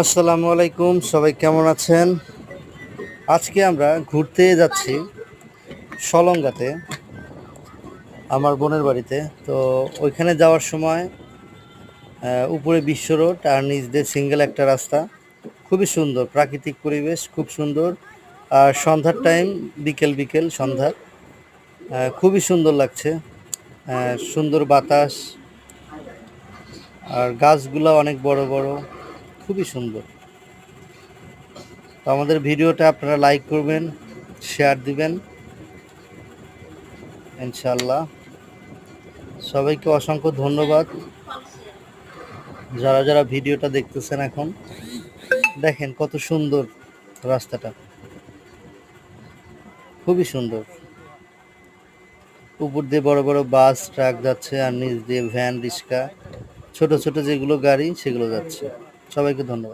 আসসালামু আলাইকুম, সবাই কেমন আছেন? আজকে আমরা ঘুরতে যাচ্ছি সলঙ্গাতে, আমার বোনের বাড়িতে। তো ওইখানে যাওয়ার সময় উপরে বিশ্ব রোড আর নিচ দিয়ে সিঙ্গেল একটা রাস্তা। খুবই সুন্দর প্রাকৃতিক পরিবেশ, খুব সুন্দর। আর সন্ধ্যার টাইম, বিকেল বিকেল সন্ধ্যা, খুবই সুন্দর লাগছে। সুন্দর বাতাস, আর গাছগুলো অনেক বড় বড়, খুবই সুন্দর। তো আমাদের ভিডিওটা আপনারা লাইক করবেন, শেয়ার দিবেন ইনশাল্লাহ। সবাইকে অসংখ্য ধন্যবাদ যারা যারা ভিডিওটা দেখতেছেন। এখন দেখেন কত সুন্দর রাস্তাটা, খুবই সুন্দর। উপর দিয়ে বড় বড় বাস ট্রাক যাচ্ছে, আর নিচ দিয়ে ভ্যান রিক্সা, ছোট ছোট যেগুলো গাড়ি সেগুলো যাচ্ছে। সবাইকে ধন্যবাদ।